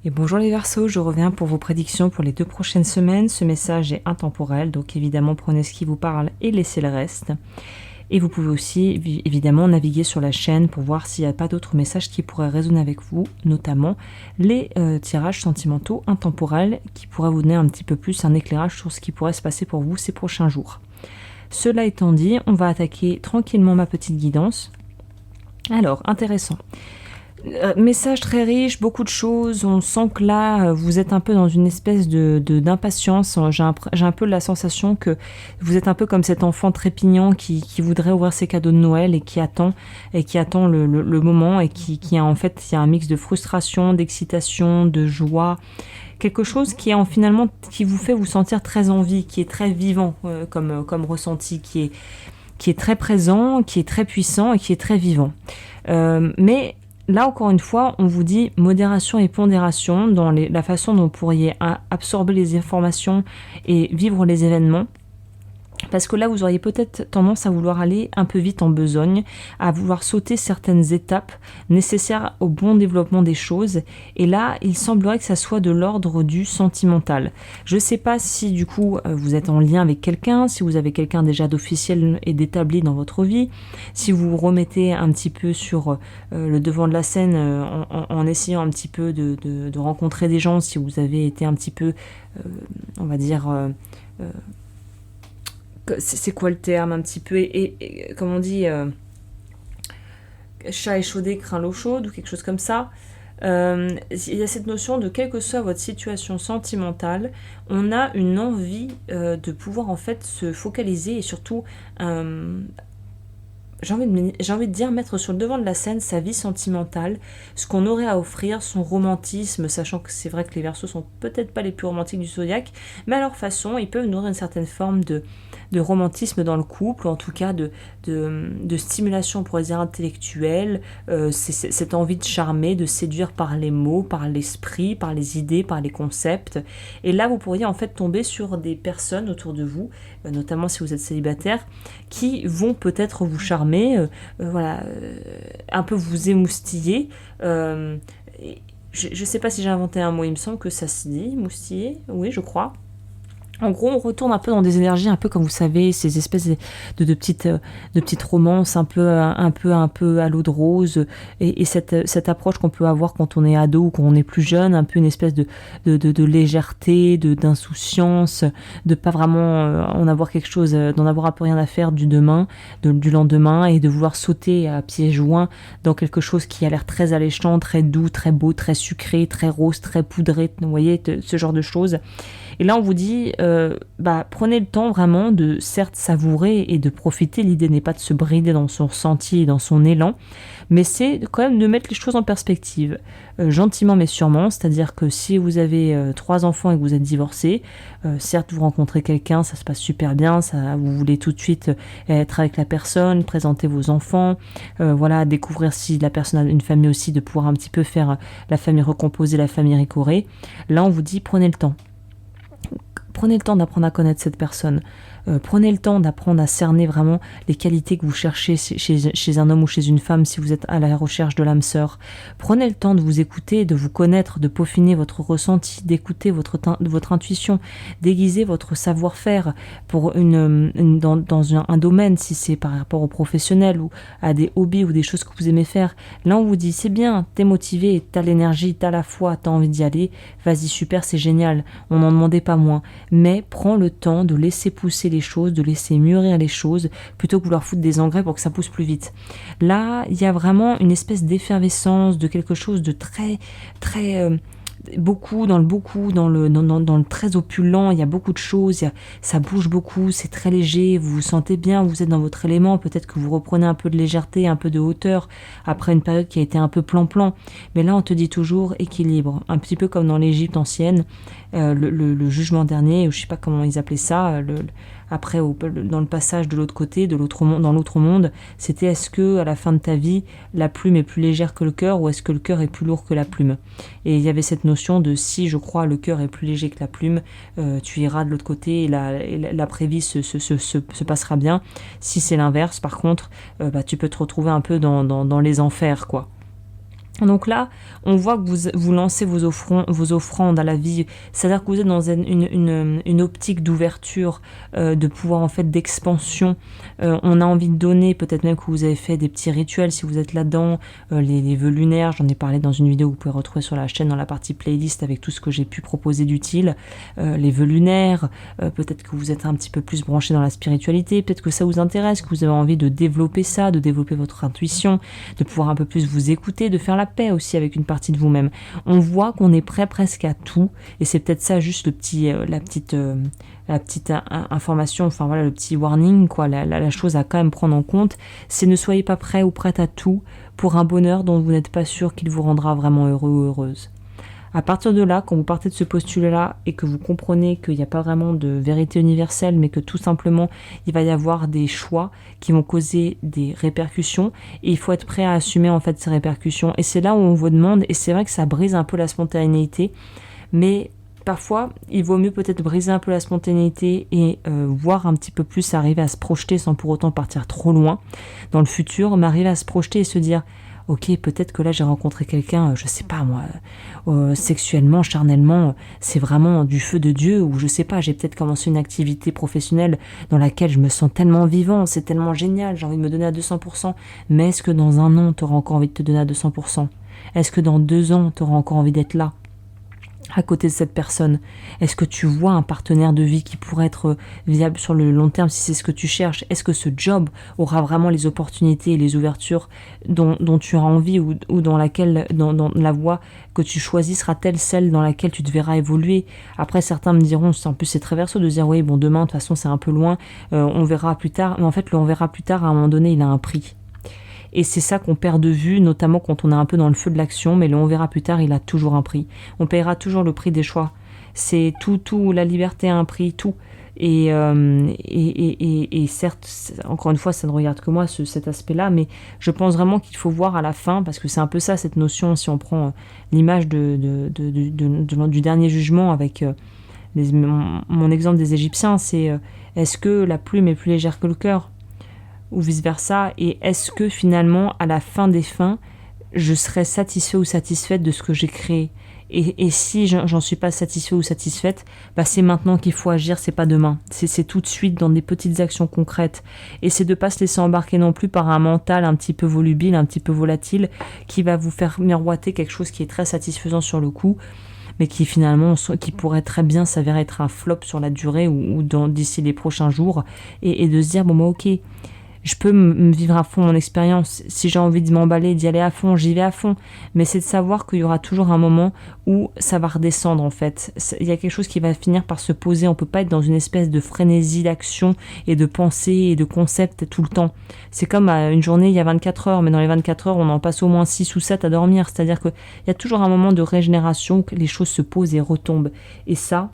Et bonjour les Verseaux, je reviens pour vos prédictions pour les 2 prochaines semaines. Ce message est intemporel, donc évidemment prenez ce qui vous parle et laissez le reste. Et vous pouvez aussi évidemment naviguer sur la chaîne pour voir s'il n'y a pas d'autres messages qui pourraient résonner avec vous, notamment les tirages sentimentaux intemporels qui pourraient vous donner un petit peu plus un éclairage sur ce qui pourrait se passer pour vous ces prochains jours. Cela étant dit, on va attaquer tranquillement ma petite guidance. Alors, intéressant. Message très riche, beaucoup de choses. On sent que là, vous êtes un peu dans une espèce d'impatience. J'ai un peu la sensation que vous êtes un peu comme cet enfant trépignant qui voudrait ouvrir ses cadeaux de Noël et qui attend le moment et qui a en fait, il y a un mix de frustration, d'excitation, de joie. Quelque chose qui est finalement qui vous fait vous sentir très en vie, qui est très vivant comme ressenti, qui est très présent, qui est très puissant et qui est très vivant. Mais là, encore une fois, on vous dit modération et pondération dans la façon dont vous pourriez absorber les informations et vivre les événements. Parce que là, vous auriez peut-être tendance à vouloir aller un peu vite en besogne, à vouloir sauter certaines étapes nécessaires au bon développement des choses. Et là, il semblerait que ça soit de l'ordre du sentimental. Je ne sais pas si du coup, vous êtes en lien avec quelqu'un, si vous avez quelqu'un déjà d'officiel et d'établi dans votre vie, si vous vous remettez un petit peu sur le devant de la scène en essayant un petit peu de rencontrer des gens, si vous avez été un petit peu, on va dire... c'est quoi le terme un petit peu et comme on dit chat échaudé craint l'eau chaude ou quelque chose comme ça. Il y a cette notion de quelle que soit votre situation sentimentale, on a une envie de pouvoir en fait se focaliser et surtout j'ai envie de dire mettre sur le devant de la scène sa vie sentimentale, ce qu'on aurait à offrir, son romantisme, sachant que c'est vrai que les Verseaux sont peut-être pas les plus romantiques du zodiaque, mais à leur façon, ils peuvent nourrir une certaine forme de romantisme dans le couple, ou en tout cas de stimulation pour les dire intellectuelle, c'est cette envie de charmer, de séduire par les mots, par l'esprit, par les idées, par les concepts. Et là, vous pourriez en fait tomber sur des personnes autour de vous, notamment si vous êtes célibataire, qui vont peut-être vous charmer, un peu vous émoustiller. Je ne sais pas si j'ai inventé un mot, il me semble que ça se dit, moustiller, oui, je crois. En gros, on retourne un peu dans des énergies, un peu comme vous savez, ces espèces de petites romances, un peu à l'eau de rose, et cette approche qu'on peut avoir quand on est ado ou quand on est plus jeune, un peu une espèce de légèreté, d'insouciance, de pas vraiment en avoir quelque chose, d'en avoir un peu rien à faire du lendemain, et de vouloir sauter à pieds joints dans quelque chose qui a l'air très alléchant, très doux, très beau, très sucré, très rose, très poudré, vous voyez, ce genre de choses. Et là, on vous dit, prenez le temps vraiment de, certes, savourer et de profiter. L'idée n'est pas de se brider dans son ressenti et dans son élan, mais c'est quand même de mettre les choses en perspective, gentiment mais sûrement. C'est-à-dire que si vous avez 3 enfants et que vous êtes divorcé, certes, vous rencontrez quelqu'un, ça se passe super bien, vous voulez tout de suite être avec la personne, présenter vos enfants, découvrir si la personne a une famille aussi, de pouvoir un petit peu faire la famille recomposée, la famille récorée. Là, on vous dit, prenez le temps. Prenez le temps d'apprendre à connaître cette personne. Prenez le temps d'apprendre à cerner vraiment les qualités que vous cherchez chez un homme ou chez une femme si vous êtes à la recherche de l'âme sœur. Prenez le temps de vous écouter, de vous connaître, de peaufiner votre ressenti, d'écouter votre intuition, d'aiguiser votre savoir-faire pour dans un domaine, si c'est par rapport au professionnel ou à des hobbies ou des choses que vous aimez faire. Là, on vous dit, c'est bien, t'es motivé, t'as l'énergie, t'as la foi, t'as envie d'y aller, vas-y, super, c'est génial, on n'en demandait pas moins. Mais prends le temps de laisser pousser les choses, de laisser mûrir les choses, plutôt que vouloir foutre des engrais pour que ça pousse plus vite. Là, il y a vraiment une espèce d'effervescence, de quelque chose de très, très... dans le très opulent, il y a beaucoup de choses, ça bouge beaucoup, c'est très léger, vous vous sentez bien, vous êtes dans votre élément, peut-être que vous reprenez un peu de légèreté, un peu de hauteur, après une période qui a été un peu plan-plan, mais là on te dit toujours équilibre, un petit peu comme dans l'Égypte ancienne, le jugement dernier, ou je sais pas comment ils appelaient ça, après dans le passage de l'autre côté, dans l'autre monde, c'était est-ce que à la fin de ta vie, la plume est plus légère que le cœur, ou est-ce que le cœur est plus lourd que la plume? Et il y avait cette notion de si, je crois, le cœur est plus léger que la plume, tu iras de l'autre côté et l'après-vie se passera bien. Si c'est l'inverse, par contre, tu peux te retrouver un peu dans les enfers, quoi. Donc là, on voit que vous lancez vos offrandes à la vie, c'est-à-dire que vous êtes dans une optique d'ouverture, de pouvoir en fait d'expansion. On a envie de donner, peut-être même que vous avez fait des petits rituels si vous êtes là-dedans, les vœux lunaires, j'en ai parlé dans une vidéo que vous pouvez retrouver sur la chaîne dans la partie playlist avec tout ce que j'ai pu proposer d'utile, les vœux lunaires, peut-être que vous êtes un petit peu plus branché dans la spiritualité, peut-être que ça vous intéresse, que vous avez envie de développer ça, de développer votre intuition, de pouvoir un peu plus vous écouter, de faire la paix aussi avec une partie de vous-même. On voit qu'on est prêt presque à tout, et c'est peut-être ça juste la petite information, enfin voilà, le petit warning, quoi, la chose à quand même prendre en compte, c'est ne soyez pas prêt ou prête à tout pour un bonheur dont vous n'êtes pas sûr qu'il vous rendra vraiment heureux ou heureuse. À partir de là, quand vous partez de ce postulat-là et que vous comprenez qu'il n'y a pas vraiment de vérité universelle, mais que tout simplement, il va y avoir des choix qui vont causer des répercussions et il faut être prêt à assumer en fait ces répercussions. Et c'est là où on vous demande, et c'est vrai que ça brise un peu la spontanéité, mais parfois, il vaut mieux peut-être briser un peu la spontanéité et voir un petit peu plus arriver à se projeter sans pour autant partir trop loin dans le futur, mais arriver à se projeter et se dire ok, peut-être que là j'ai rencontré quelqu'un, je sais pas moi, sexuellement, charnellement, c'est vraiment du feu de Dieu, ou je sais pas, j'ai peut-être commencé une activité professionnelle dans laquelle je me sens tellement vivant, c'est tellement génial, j'ai envie de me donner à 200%, mais est-ce que dans un an, tu auras encore envie de te donner à 200%? Est-ce que dans 2 ans, tu auras encore envie d'être là à côté de cette personne? Est-ce que tu vois un partenaire de vie qui pourrait être viable sur le long terme si c'est ce que tu cherches? Est-ce que ce job aura vraiment les opportunités et les ouvertures dont tu as envie, ou dans la voie que tu choisis sera-t-elle celle dans laquelle tu te verras évoluer? Après, certains me diront, en plus c'est très verso de dire oui, bon, demain de toute façon c'est un peu loin, on verra plus tard. Mais en fait, le on verra plus tard, à un moment donné, il a un prix. Et c'est ça qu'on perd de vue, notamment quand on est un peu dans le feu de l'action, mais le on verra plus tard, il a toujours un prix. On paiera toujours le prix des choix. C'est tout, la liberté a un prix, tout. Et certes, encore une fois, ça ne regarde que moi, cet aspect-là, mais je pense vraiment qu'il faut voir à la fin, parce que c'est un peu ça, cette notion, si on prend l'image du dernier jugement avec mon exemple des Égyptiens, c'est est-ce que la plume est plus légère que le cœur ? Ou vice-versa, et est-ce que finalement, à la fin des fins, je serai satisfait ou satisfaite de ce que j'ai créé? Et si j'en suis pas satisfait ou satisfaite, bah c'est maintenant qu'il faut agir, c'est pas demain. C'est tout de suite dans des petites actions concrètes. Et c'est de pas se laisser embarquer non plus par un mental un petit peu volubile, un petit peu volatile, qui va vous faire miroiter quelque chose qui est très satisfaisant sur le coup, mais qui finalement, qui pourrait très bien s'avérer être un flop sur la durée ou d'ici les prochains jours, et de se dire, bon bah ok, je peux me vivre à fond mon expérience. Si j'ai envie de m'emballer, d'y aller à fond, j'y vais à fond. Mais c'est de savoir qu'il y aura toujours un moment où ça va redescendre, en fait. Il y a quelque chose qui va finir par se poser. On peut pas être dans une espèce de frénésie d'action et de pensée et de concept tout le temps. C'est comme une journée, il y a 24 heures, mais dans les 24 heures, on en passe au moins 6 ou 7 à dormir. C'est-à-dire qu'il y a toujours un moment de régénération, que les choses se posent et retombent. Et ça,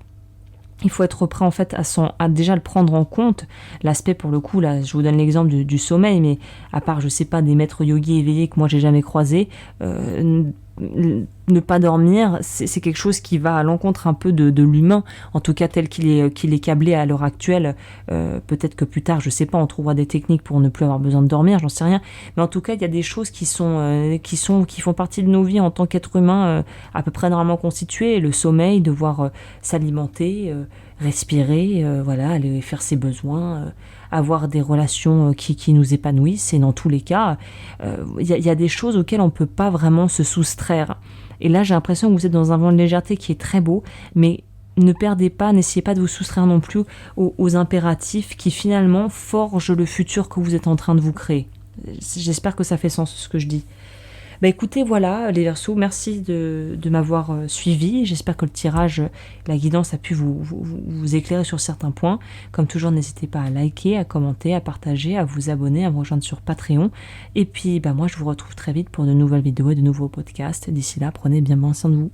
il faut être prêt en fait à déjà le prendre en compte. L'aspect, pour le coup, là, je vous donne l'exemple du sommeil, mais à part, je sais pas, des maîtres yogis éveillés que moi j'ai jamais croisés, ne pas dormir, c'est quelque chose qui va à l'encontre un peu de l'humain, en tout cas tel qu'il est câblé à l'heure actuelle. Peut-être que plus tard, je sais pas, on trouvera des techniques pour ne plus avoir besoin de dormir, j'en sais rien. Mais en tout cas, il y a des choses qui font partie de nos vies en tant qu'être humain, à peu près normalement constituées. Le sommeil, devoir s'alimenter, respirer, voilà, aller faire ses besoins, avoir des relations qui nous épanouissent. Et dans tous les cas, il y a des choses auxquelles on ne peut pas vraiment se soustraire. Et là, j'ai l'impression que vous êtes dans un vent de légèreté qui est très beau, mais ne perdez pas, n'essayez pas de vous soustraire non plus aux impératifs qui finalement forgent le futur que vous êtes en train de vous créer. J'espère que ça fait sens ce que je dis. Bah écoutez, voilà les Verseaux, merci de m'avoir suivi. J'espère que le tirage, la guidance a pu vous éclairer sur certains points. Comme toujours, n'hésitez pas à liker, à commenter, à partager, à vous abonner, à me rejoindre sur Patreon. Et puis, moi, je vous retrouve très vite pour de nouvelles vidéos et de nouveaux podcasts. D'ici là, prenez bien soin de vous.